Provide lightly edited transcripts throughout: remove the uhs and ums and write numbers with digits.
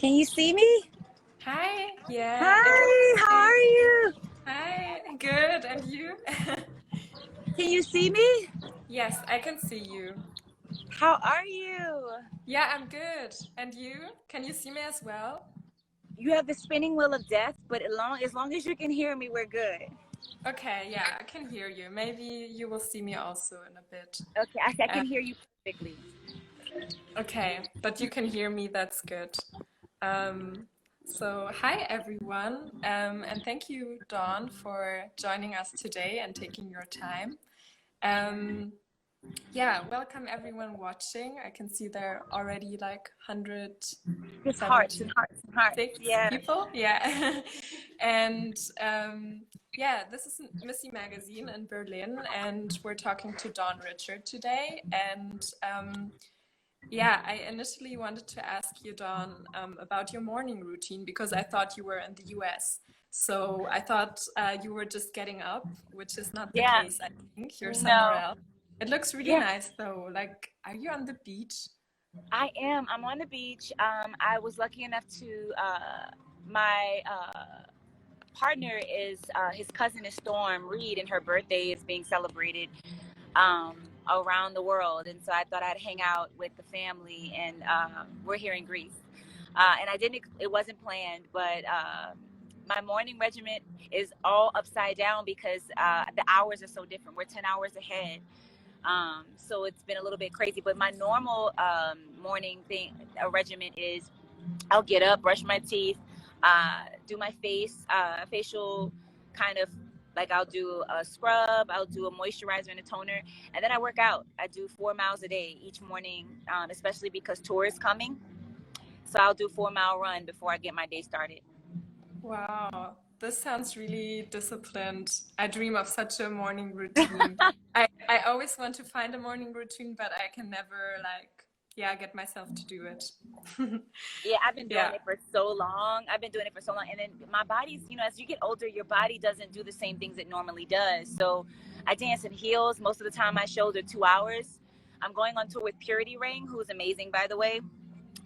Can you see me? Hi, yeah, I can Hi, how see. are you? Hi, good, and you? Can you see me? Yes, I can see you. How are you? Yeah, I'm good. And you? Can you see me as well? You have the spinning wheel of death, but as long as you can hear me, we're good. Okay, yeah, I can hear you. Maybe you will see me also in a bit. Okay, I Uh, can hear you perfectly. okay, but you can hear me, that's good. Um, so, hi everyone, and thank you, Dawn, for joining us today and taking your time. Um, Yeah, welcome everyone watching. I can see there are already like Just hearts 176 and hearts and hearts. Yeah. people. Yeah. And yeah, this is Missy Magazine in Berlin, and we're talking to Dawn Richard today. And yeah, I initially wanted to ask you, Dawn, about your morning routine because I thought you were in the US. So I thought you were just getting up, which is not the Yeah. case, I think. You're somewhere No. else. It looks really Yeah, nice though. Like, are you on the beach? I am. I'm on the beach. I was lucky enough to my partner is his cousin is Storm Reed, and her birthday is being celebrated around the world. And so I thought I'd hang out with the family, and we're here in Greece. And I didn't, it wasn't planned, but my morning regiment is all upside down because the hours are so different. We're 10 hours ahead. So it's been a little bit crazy, but my normal morning thing, a regiment is I'll get up, brush my teeth, do my facial kind of like I'll do a scrub, I'll do a moisturizer and a toner, and then I work out. I do 4 miles a day each morning, especially because tour is coming. So I'll do 4 mile run before I get my day started. Wow, this sounds really disciplined. I dream of such a morning routine. I always want to find a morning routine, but I can never like, yeah, get myself to do it. Yeah, I've been doing Yeah. it for so long. I've been doing it for so long. And then my body's, as you get older, your body doesn't do the same things it normally does. So I dance in heels. Most of the time, my shows are 2 hours. I'm going on tour with Purity Ring, who's amazing, by the way.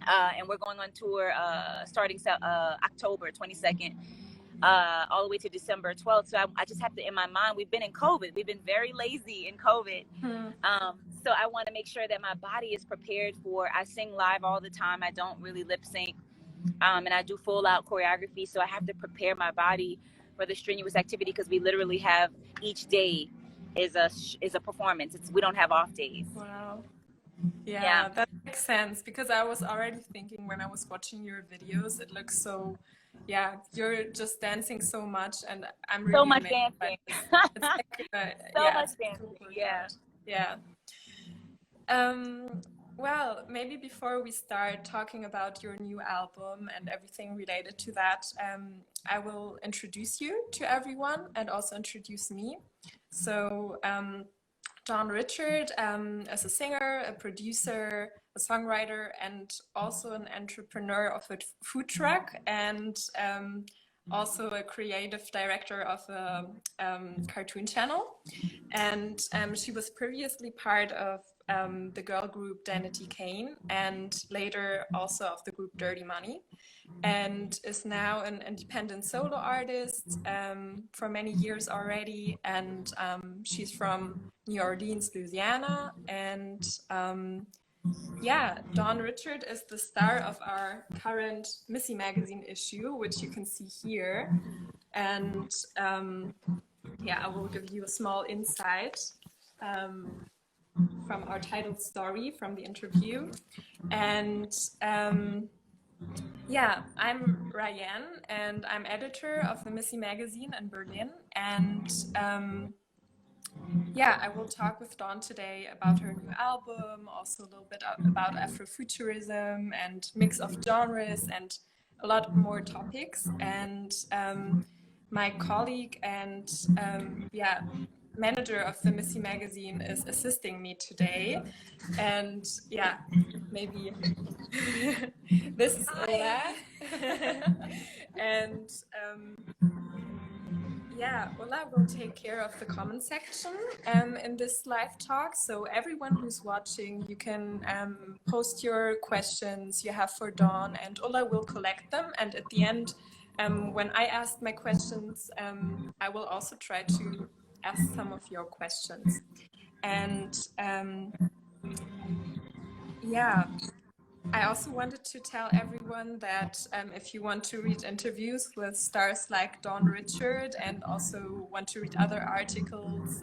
And we're going on tour starting October 22nd. All the way to December 12th. So I just have to, in my mind, we've been in COVID. We've been very lazy in COVID. Hmm. So I want to make sure that my body is prepared for, I sing live all the time. I don't really lip sync. And I do full out choreography. So I have to prepare my body for the strenuous activity because we literally have each day is a performance. We don't have off days. Wow. Yeah. Yeah, that makes sense because I was already thinking when I was watching your videos, it looks so, yeah, you're just dancing so much, and I'm So really much amazed by dancing. it. It's like, So yeah, much it's like a dancing. Yeah. workout. Yeah. Um, well, maybe before we start talking about your new album and everything related to that, I will introduce you to everyone and also introduce me. So, Dawn Richard is a singer, a producer, a songwriter, and also an entrepreneur of a food truck, and also a creative director of a cartoon channel. And she was previously part of the girl group Danity Kane, and later also of the group Dirty Money, and is now an independent solo artist for many years already. And she's from New Orleans, Louisiana. And yeah, Dawn Richard is the star of our current Missy magazine issue, which you can see here. And yeah, I will give you a small insight from our title story from the interview. And yeah, I'm Ryan, and I'm editor of the Missy magazine in Berlin. And yeah, I will talk with Dawn today about her new album, also a little bit about Afrofuturism and mix of genres and a lot more topics. And my colleague and yeah, manager of the Missy magazine is assisting me today. And yeah, maybe this is Ola. And Yeah, Ola will take care of the comment section in this live talk. So everyone who's watching, you can post your questions you have for Dawn, and Ola will collect them. And at the end, when I ask my questions, I will also try to ask some of your questions. And yeah, I also wanted to tell everyone that if you want to read interviews with stars like Dawn Richard and also want to read other articles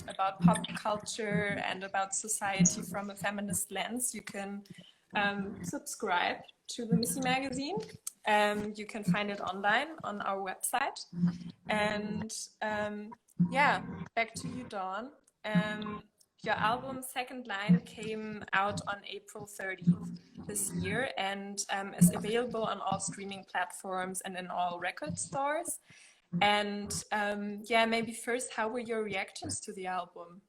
about pop culture and about society from a feminist lens, you can subscribe to the Missy magazine. You can find it online on our website. And yeah, back to you, Dawn. Your album Second Line came out on April 30th this year and is available on all streaming platforms and in all record stores. And yeah, maybe first, how were your reactions to the album?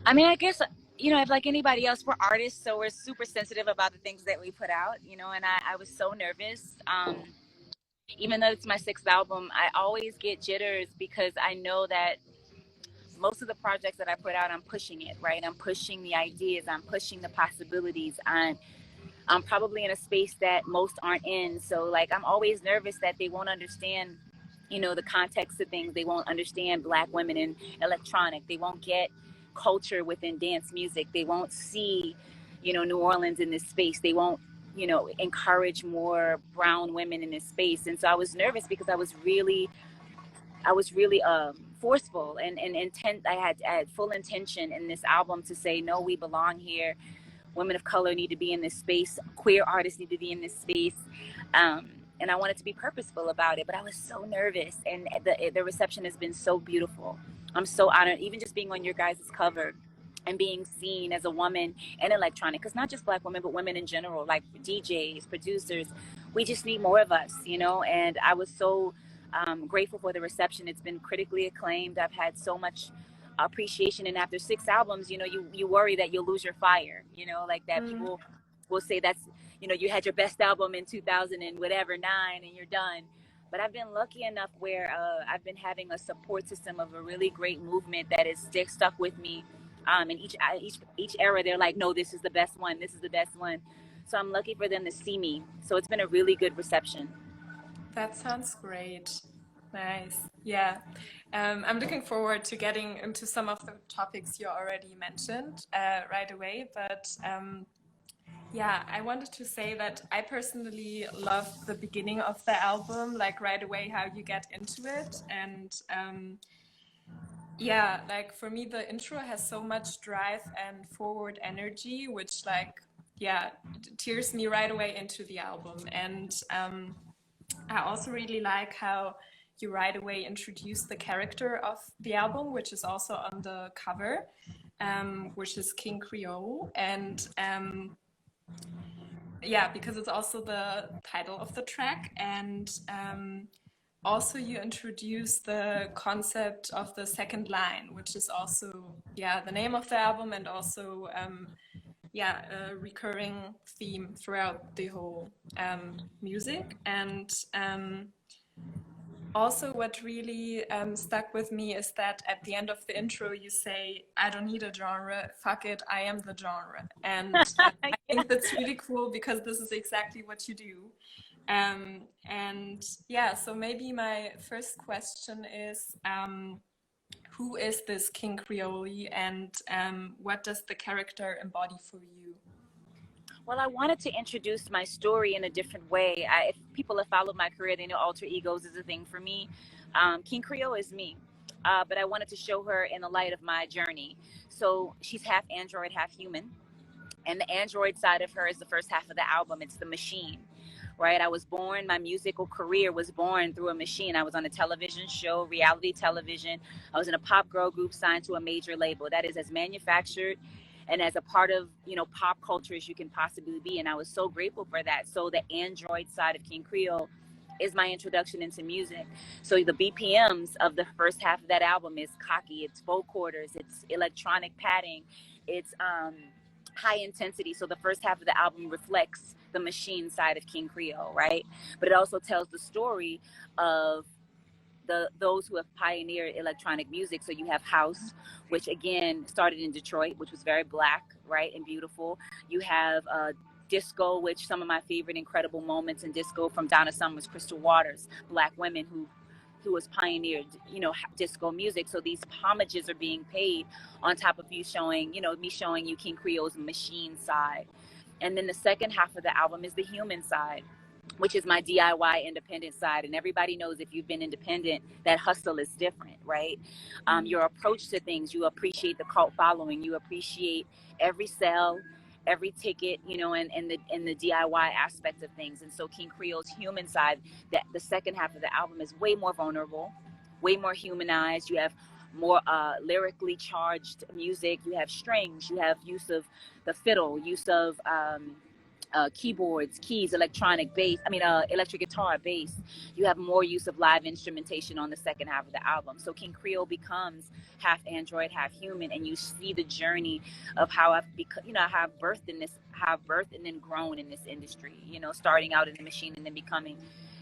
I mean, I guess, you know, like anybody else, we're artists, so we're super sensitive about the things that we put out, you know, and I was so nervous. Even though it's my sixth album, I always get jitters because I know that most of the projects that I put out, I'm pushing it, right? I'm pushing the ideas, I'm pushing the possibilities. I'm probably in a space that most aren't in. So like, I'm always nervous that they won't understand, you know, the context of things. They won't understand Black women in electronic. They won't get culture within dance music. They won't see, you know, New Orleans in this space. They won't, you know, encourage more brown women in this space. And so I was nervous because I was really forceful and intent. I had full intention in this album to say, no, we belong here. Women of color need to be in this space. Queer artists need to be in this space. And I wanted to be purposeful about it, but I was so nervous. And the reception has been so beautiful. I'm so honored, even just being on your guys' cover and being seen as a woman in electronic, because not just Black women, but women in general, like DJs, producers. We just need more of us, you know? And I was so grateful for the reception. It's been critically acclaimed. I've had so much appreciation, and after 6 albums, you know, you worry that you'll lose your fire, you know, like that. People will say that's, you know, you had your best album in 2000 and whatever 9 and you're done. But I've been lucky enough where I've been having a support system of a really great movement that is stuck with me. And each era, they're like, no, this is the best one, this is the best one. So I'm lucky for them to see me. So it's been a really good reception. That sounds great. Nice. Yeah. I'm looking forward to getting into some of the topics you already mentioned right away. But yeah, I wanted to say that I personally loved the beginning of the album, like right away, how you get into it. And yeah, like for me, the intro has so much drive and forward energy, which like, yeah, tears me right away into the album. And I also really like how you right away introduce the character of the album, which is also on the cover, which is King Creole. And yeah, because it's also the title of the track. And also you introduce the concept of the second line, which is also, yeah, the name of the album and also, yeah, a recurring theme throughout the whole music. And also what really stuck with me is that at the end of the intro you say, I don't need a genre, fuck it, I am the genre. And I think that's really cool because this is exactly what you do. And yeah, so maybe my first question is, who is this King Creole and what does the character embody for you? Well, I wanted to introduce my story in a different way. If people have followed my career, they know alter egos is a thing for me. King Creole is me, but I wanted to show her in the light of my journey. So she's half android, half human. And the android side of her is the first half of the album. It's the machine, right? I was born, my musical career was born through a machine. I was on a television show, reality television. I was in a pop girl group signed to a major label. That is as manufactured and as a part of, you know, pop culture as you can possibly be. And I was so grateful for that. So the android side of King Creole is my introduction into music. So the BPMs of the first half of that album is cocky. It's full quarters. It's electronic padding. It's high intensity. So the first half of the album reflects the machine side of King Creole, right? But it also tells the story of those who have pioneered electronic music. So you have house, which again started in Detroit, which was very black, right, and beautiful. You have disco, which some of my favorite incredible moments in disco from Donna Summer's, Crystal Waters, black women who was pioneered, you know, disco music. So these homages are being paid on top of you showing, you know, me showing you King Creole's machine side. And then the second half of the album is the human side, which is my DIY independent side. And everybody knows if you've been independent, that hustle is different, right? Your approach to things, you appreciate the cult following, you appreciate every sale, every ticket, you know, and the DIY aspect of things. And so King Creole's human side, that the second half of the album is way more vulnerable, way more humanized. You have more lyrically charged music. You have strings, you have use of the fiddle, use of keyboards, keys, electric guitar, bass. You have more use of live instrumentation on the second half of the album. So King Creole becomes half android, half human, and you see the journey of how how I've birthed and then grown in this industry. You know, starting out in the machine and then becoming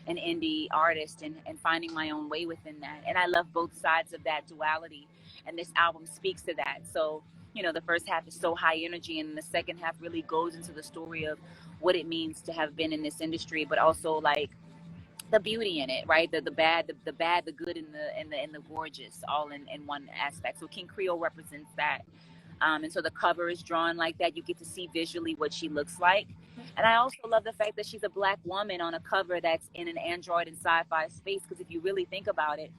an indie artist and finding my own way within that. And I love both sides of that duality, and this album speaks to that. So, you know, the first half is so high energy, and the second half really goes into the story of what it means to have been in this industry, but also like the beauty in it, right? The bad, the bad, the good, and the gorgeous, all in one aspect. So King Creole represents that. And so the cover is drawn like that. You get to see visually what she looks like. And I also love the fact that she's a black woman on a cover that's in an android and sci-fi space, because if you really think about it,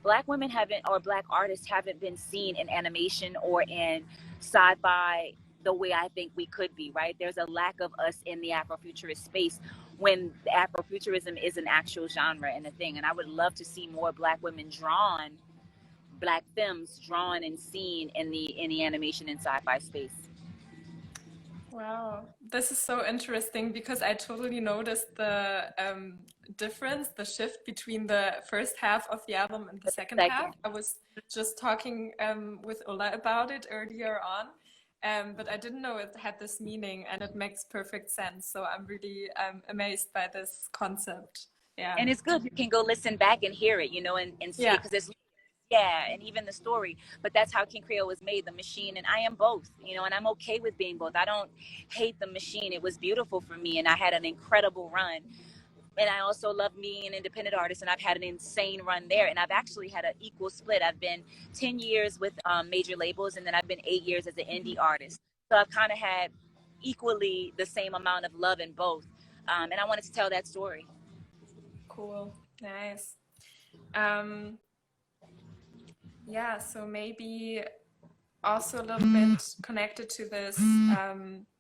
black women haven't, or black artists haven't been seen in animation or in sci-fi the way I think we could be, right? There's a lack of us in the Afrofuturist space when Afrofuturism is an actual genre and a thing. And I would love to see more black women drawn, black femmes drawn and seen in the animation and sci-fi space. Wow, this is so interesting because I totally noticed the difference, the shift between the first half of the album and the second half. I was just talking with Ola about it earlier on, but I didn't know it had this meaning, and it makes perfect sense. So I'm really amazed by this concept. Yeah. And it's good. You can go listen back and hear it, you know, and see it, because it's and even the story. But that's how King Creole was made, the machine. And I am both, you know, and I'm okay with being both. I don't hate the machine. It was beautiful for me, and I had an incredible run. And I also love being an independent artist, and I've had an insane run there. And I've actually had an equal split. I've been 10 years with major labels, and then I've been 8 years as an indie artist. So I've kind of had equally the same amount of love in both. And I wanted to tell that story. Cool. Nice. Yeah, so maybe also a little bit connected to this,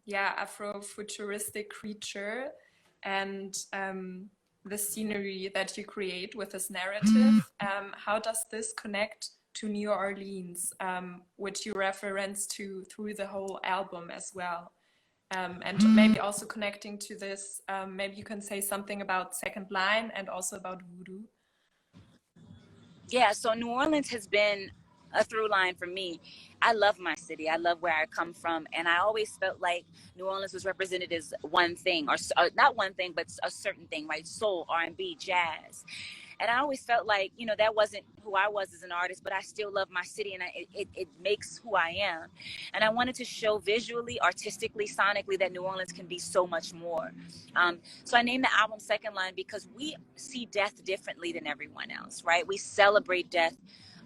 Afrofuturistic creature and the scenery that you create with this narrative. How does this connect to New Orleans, which you reference to through the whole album as well? And maybe also connecting to this, maybe you can say something about Second Line and also about voodoo. Yeah, so New Orleans has been a through line for me. I love my city. I love where I come from. And I always felt like New Orleans was represented as one thing, or not one thing, but a certain thing, right? Soul, R&B, jazz. And I always felt like, you know, that wasn't who I was as an artist, but I still love my city, and it makes who I am. And I wanted to show visually, artistically, sonically that New Orleans can be so much more. So I named the album Second Line because we see death differently than everyone else, right? We celebrate death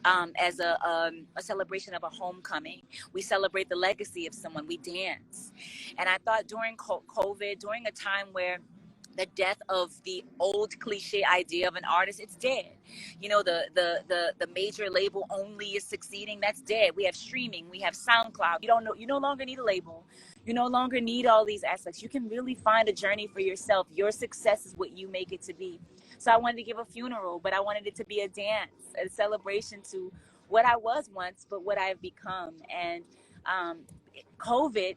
as a celebration of a homecoming. We celebrate the legacy of someone. We dance. And I thought during COVID, during a time where the death of the old cliche idea of an artist, it's dead. You know, the major label only is succeeding, that's dead. We have streaming, we have SoundCloud. You no longer need a label. You no longer need all these aspects. You can really find a journey for yourself. Your success is what you make it to be. So I wanted to give a funeral, but I wanted it to be a dance, a celebration to what I was once, but what I've become. And COVID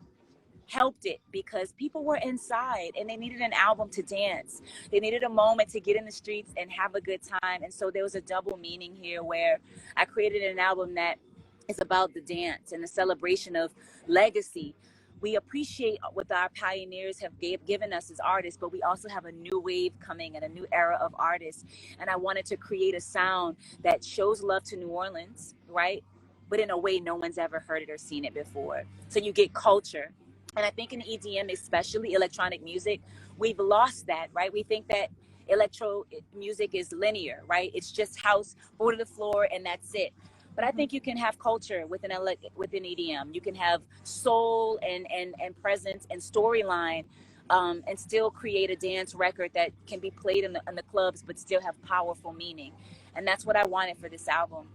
helped it because people were inside and they needed an album to dance. They needed a moment to get in the streets and have a good time. And so there was a double meaning here where I created an album that is about the dance and the celebration of legacy, we appreciate what our pioneers have given us as artists, but we also have a new wave coming and a new era of artists. And I wanted to create a sound that shows love to New Orleans, right? But in a way no one's ever heard it or seen it before. So you get culture. And I think in EDM, especially electronic music, we've lost that, right? We think that electro music is linear, right? It's just house, four to the floor, and that's it. But I think you can have culture within EDM. You can have soul and presence and storyline, and still create a dance record that can be played in the clubs, but still have powerful meaning. And that's what I wanted for this album.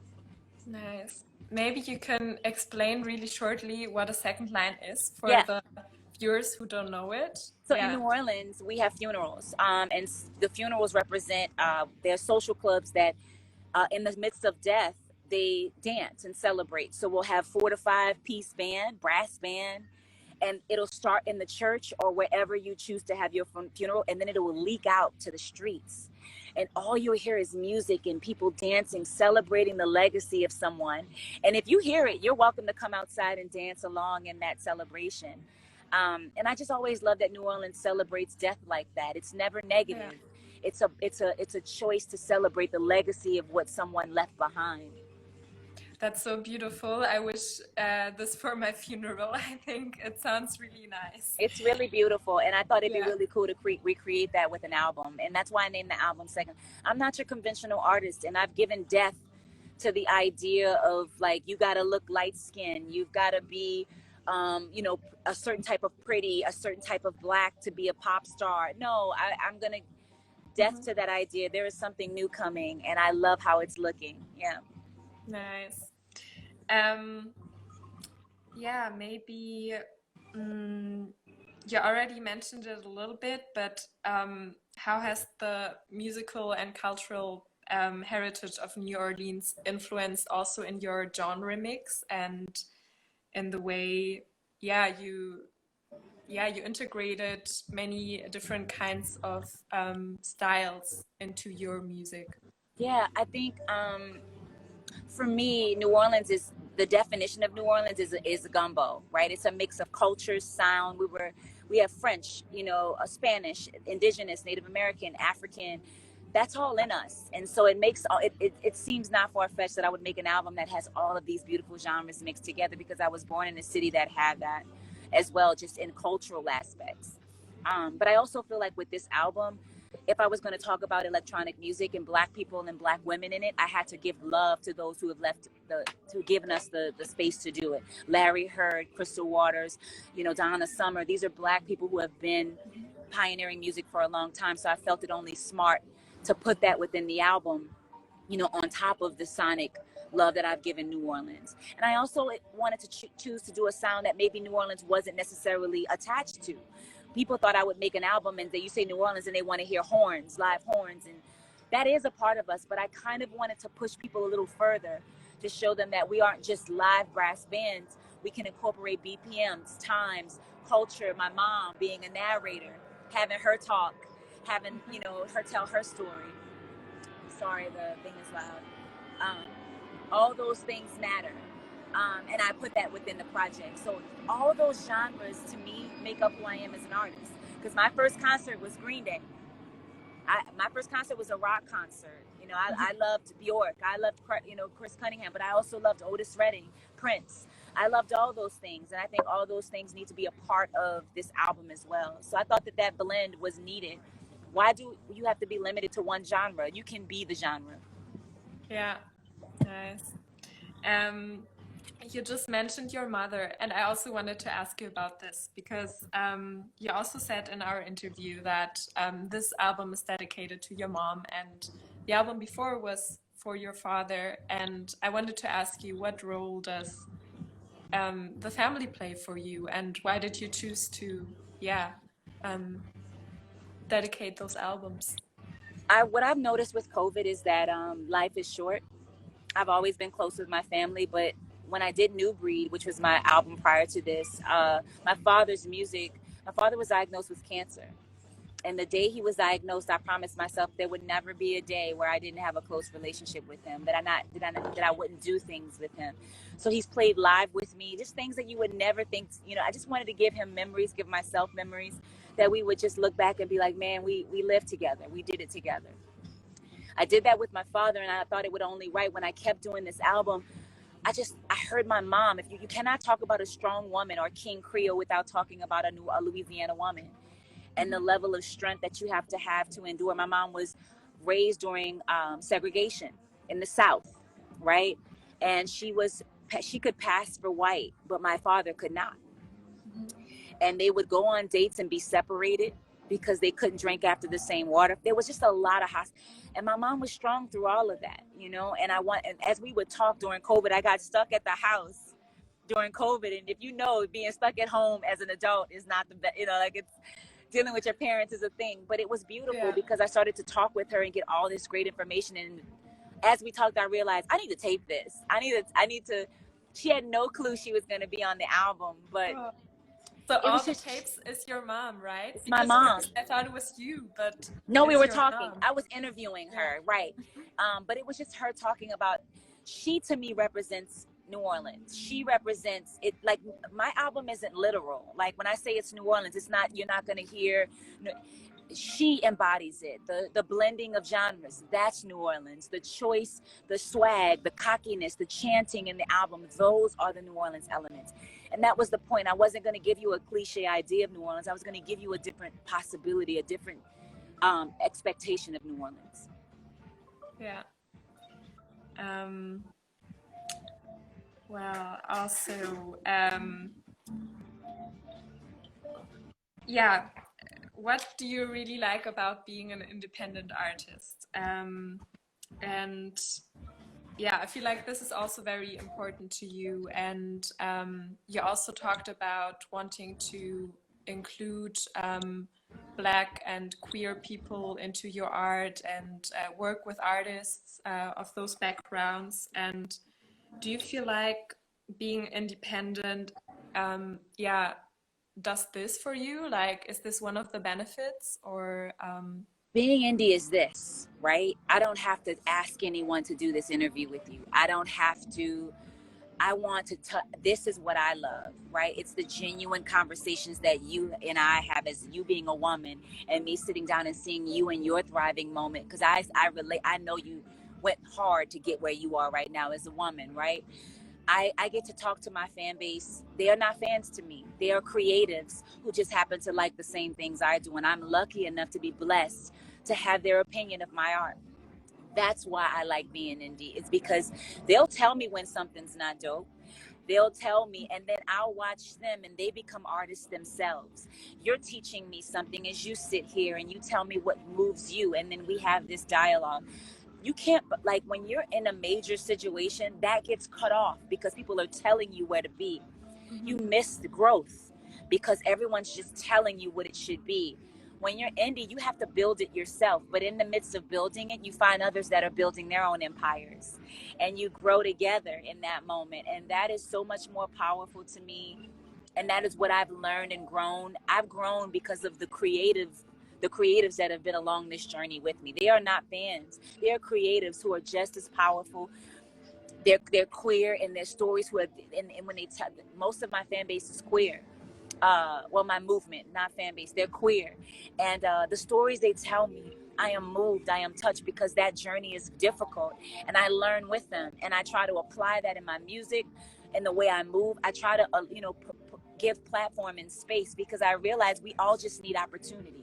Nice. Maybe you can explain really shortly what a second line is for Yeah. the viewers who don't know it. So in New Orleans, we have funerals, and the funerals represent their social clubs that, in the midst of death, they dance and celebrate. So we'll have 4 to 5 piece band, brass band, and it'll start in the church or wherever you choose to have your funeral, and then it will leak out to the streets. And all you'll hear is music and people dancing, celebrating the legacy of someone. And if you hear it, you're welcome to come outside and dance along in that celebration. And I just always love that New Orleans celebrates death like that. It's never negative. Yeah. It's a choice to celebrate the legacy of what someone left behind. That's so beautiful. I wish this for my funeral. I think it sounds really nice. It's really beautiful, and I thought it'd be really cool to recreate that with an album, and that's why I named the album Second. I'm not your conventional artist, and I've given death to the idea of, like, you got to look light skinned, you've got to be a certain type of pretty, a certain type of black to be a pop star. No, I'm gonna death to that idea. There is something new coming, and I love how it's looking. Yeah. Nice. Yeah, maybe you already mentioned it a little bit, but how has the musical and cultural heritage of New Orleans influenced also in your genre mix and in the way, you integrated many different kinds of styles into your music? Yeah, I think for me, New Orleans is the definition of New Orleans is a gumbo, right? It's a mix of cultures, sound. We have French, Spanish, Indigenous, Native American, African. That's all in us, and so it makes it seems not far-fetched that I would make an album that has all of these beautiful genres mixed together, because I was born in a city that had that as well, just in cultural aspects. But I also feel like with this album, if I was going to talk about electronic music and Black people and Black women in it, I had to give love to those who have given us the space to do it. Larry Heard, Crystal Waters, Donna Summer. These are Black people who have been pioneering music for a long time. So I felt it only smart to put that within the album, on top of the sonic love that I've given New Orleans. And I also wanted to choose to do a sound that maybe New Orleans wasn't necessarily attached to. People thought I would make an album and you say New Orleans and they want to hear horns, live horns. And that is a part of us, but I kind of wanted to push people a little further to show them that we aren't just live brass bands. We can incorporate BPMs, times, culture, my mom being a narrator, having her talk, having, her tell her story. Sorry, the thing is loud. All those things matter. And I put that within the project. So all those genres to me make up who I am as an artist. Because my first concert was Green Day. My first concert was a rock concert. I loved Bjork. I loved, Chris Cunningham, but I also loved Otis Redding, Prince. I loved all those things. And I think all those things need to be a part of this album as well. So I thought that blend was needed. Why do you have to be limited to one genre? You can be the genre. Yeah, nice. You just mentioned your mother, and I also wanted to ask you about this because you also said in our interview that this album is dedicated to your mom, and the album before was for your father. And I wanted to ask you, what role does the family play for you, and why did you choose to, dedicate those albums? What I've noticed with COVID is that life is short. I've always been close with my family, but when I did New Breed, which was my album prior to this, my father was diagnosed with cancer. And the day he was diagnosed, I promised myself there would never be a day where I didn't have a close relationship with him, that I wouldn't do things with him. So he's played live with me, just things that you would never think. I just wanted to give him memories, give myself memories that we would just look back and be like, man, we lived together, we did it together. I did that with my father, and I thought it would only right when I kept doing this album. I heard my mom. If you cannot talk about a strong woman or King Creole without talking about a Louisiana woman, and the level of strength that you have to endure. My mom was raised during segregation in the South, right? And she could pass for white, but my father could not. And they would go on dates and be separated because they couldn't drink after the same water. There was just a lot of and my mom was strong through all of that, and as we would talk during COVID, I got stuck at the house during COVID. And if being stuck at home as an adult is not the best, it's dealing with your parents is a thing, but it was beautiful because I started to talk with her and get all this great information. And as we talked, I realized I need to tape this. I need to, she had no clue she was going to be on the album, but so all the tapes is your mom, right? It's my mom. I thought it was you, but no, we were talking. Mom. I was interviewing her, right? But it was just her talking about. She to me represents New Orleans. She represents it. Like, my album isn't literal. Like, when I say it's New Orleans, it's not. You're not gonna hear. She embodies it. The blending of genres. That's New Orleans. The choice, the swag, the cockiness, the chanting in the album. Those are the New Orleans elements. And that was the point. I wasn't going to give you a cliche idea of New Orleans. I was going to give you a different possibility, a different expectation of New Orleans. Yeah. Well, also, yeah. What do you really like about being an independent artist? And yeah, I feel like this is also very important to you. And you also talked about wanting to include Black and queer people into your art and work with artists of those backgrounds. And do you feel like being independent, does this for you? Like, is this one of the benefits, or being indie is this, right? I don't have to ask anyone to do this interview with you. I don't have to. I want to this is what I love, right? It's the genuine conversations that you and I have as you being a woman, and me sitting down and seeing you in your thriving moment, because I relate. I know you went hard to get where you are right now as a woman, right? I get to talk to my fan base. They are not fans to me. They are creatives who just happen to like the same things I do. And I'm lucky enough to be blessed to have their opinion of my art. That's why I like being indie. It's because they'll tell me when something's not dope. They'll tell me, and then I'll watch them, and they become artists themselves. You're teaching me something as you sit here and you tell me what moves you, and then we have this dialogue. You can't, like, when you're in a major situation, that gets cut off because people are telling you where to be. You miss the growth because everyone's just telling you what it should be. When you're indie, you have to build it yourself. But in the midst of building it, you find others that are building their own empires, and you grow together in that moment. And that is so much more powerful to me. And that is what I've learned and grown. I've grown because of the creatives that have been along this journey with me. They are not fans. They are creatives who are just as powerful. They're queer in their stories. And when they tell, most of my fan base is queer. My movement, not fan base, they're queer. And the stories they tell me, I am moved, I am touched, because that journey is difficult. And I learn with them. And I try to apply that in my music, in the way I move. I try to, give platform and space, because I realize we all just need opportunity.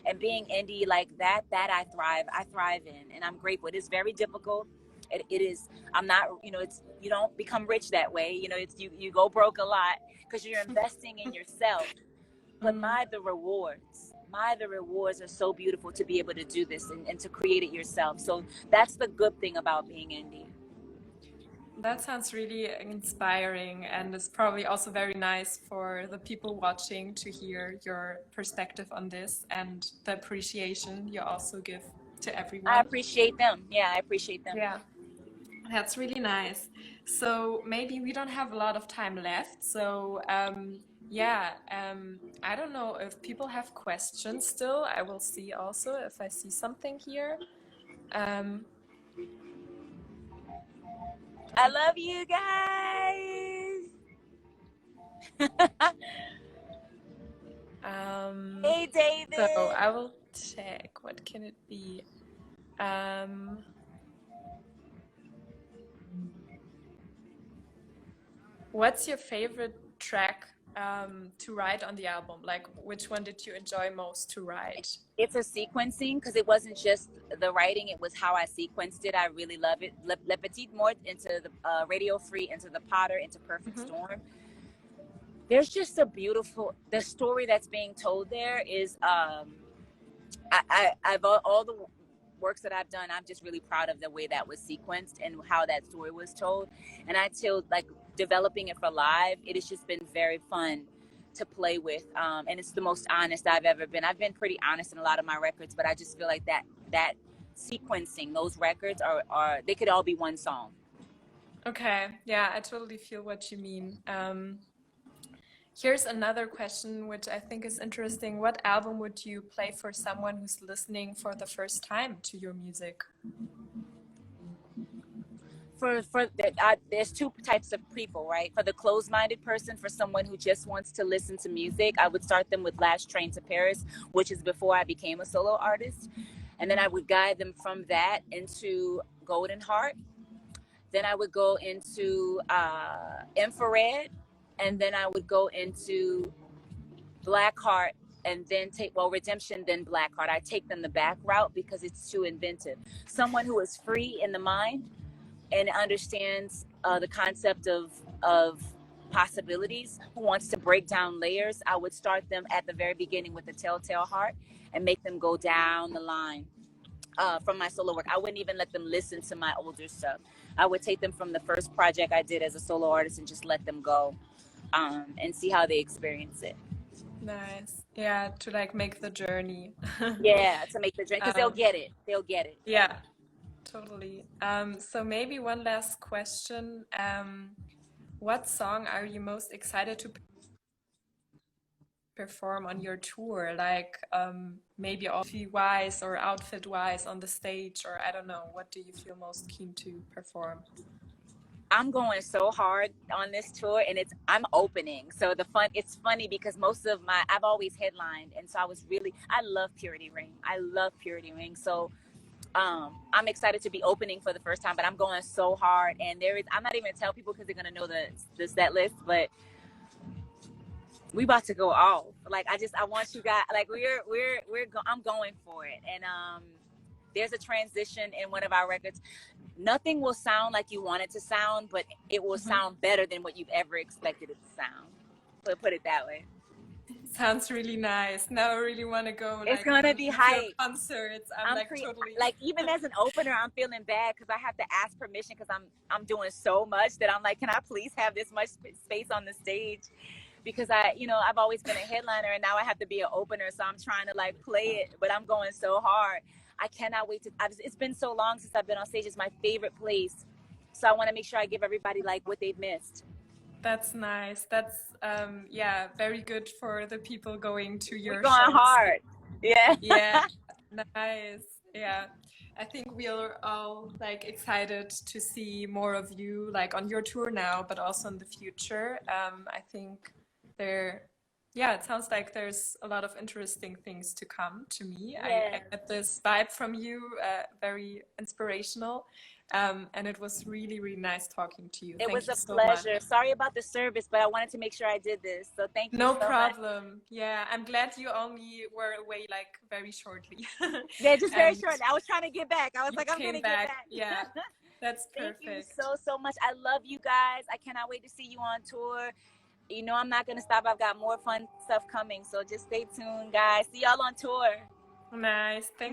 And being indie like that I thrive in, and I'm grateful. It is very difficult. It is, I'm not, you don't become rich that way. It's, you go broke a lot because you're investing in yourself. But the rewards are so beautiful to be able to do this and to create it yourself. So that's the good thing about being indie. That sounds really inspiring, and it's probably also very nice for the people watching to hear your perspective on this and the appreciation you also give to everyone. I appreciate them. Yeah, I appreciate them. Yeah, that's really nice. So maybe we don't have a lot of time left. So Yeah, I don't know if people have questions still. I will see also if I see something here. Um, I love you guys. um, Hey, so David. I will check. What can it be? Um, what's your favorite track to write on the album? Like, which one did you enjoy most to write? It's a sequencing because it wasn't just the writing, it was how I sequenced it. I really love it. Le Petit Mort into the Radio Free, into the Potter, into Perfect Hmm. Storm. There's just a beautiful, the story that's being told there is, I've all the works that I've done, I'm just really proud of the way that was sequenced and how that story was told. And I feel like developing it for live, it has just been very fun to play with. And it's the most honest I've ever been. I've been pretty honest in a lot of my records, but I just feel like that sequencing, those records are they could all be one song. Okay, yeah, I totally feel what you mean. Here's another question, which I think is interesting. What album would you play for someone who's listening for the first time to your music? There's two types of people, right? For the closed-minded person, for someone who just wants to listen to music, I would start them with Last Train to Paris, which is before I became a solo artist, and then I would guide them from that into Golden Heart. Then I would go into Infrared, and then I would go into Black Heart, and then Redemption, then Black Heart. I take them the back route because it's too inventive. Someone who is free in the mind and understands the concept of possibilities, who wants to break down layers, I would start them at the very beginning with the Telltale Heart and make them go down the line. From my solo work, I wouldn't even let them listen to my older stuff. I would take them from the first project I did as a solo artist and just let them go, and see how they experience it. Nice. Yeah, to like make the journey. Yeah, to make the journey, because they'll Um, get it. They'll get it. yeah, totally. So maybe one last question. What song are you most excited to perform on your tour? Like maybe outfit-wise or outfit-wise on the stage, or I don't know. What do you feel most keen to perform? I'm going so hard on this tour, and I'm opening. So it's funny because I've always headlined, and so I love Purity Ring. I love Purity Ring. So I'm excited to be opening for the first time, but I'm going so hard, and I'm not even gonna tell people because they're gonna know the set list, but we about to go off. Like I want you guys, like I'm going for it. And there's a transition in one of our records. Nothing will sound like you want it to sound, but it will Mhm. sound better than what you've ever expected it to sound. Put it that way. Sounds really nice. Now I really want to go It's like gonna on be one of your hype. concerts. I'm like totally. Like even as an opener, I'm feeling bad because I have to ask permission because I'm doing so much that I'm like, can I please have this much space on the stage? Because I've always been a headliner, and now I have to be an opener, so I'm trying to like play it, but I'm going so hard. I cannot wait it's been so long since I've been on stage. It's my favorite place, so I want to make sure I give everybody like what they've missed. That's nice. That's yeah, very good for the people going to We're your going shows. hard. Yeah. Yeah, nice. Yeah. I think we are all like excited to see more of you like on your tour now, but also in the future. I think there, yeah, it sounds like there's a lot of interesting things to come to me. I Yeah. get this vibe from you, very inspirational. And it was really, really nice talking to you. It Thank was you a so much. pleasure. Sorry about the service, but I wanted to make sure I did this. So thank you No so much. problem. Yeah, I'm glad you only were away like very shortly. Yeah, just very And short. I was trying to get back. I was you like, I'm came gonna get back. back. Yeah, that's Thank you perfect. so much. I love you guys. I cannot wait to see you on tour. I'm not gonna stop. I've got more fun stuff coming. So just stay tuned, guys. See y'all on tour. Nice. Thank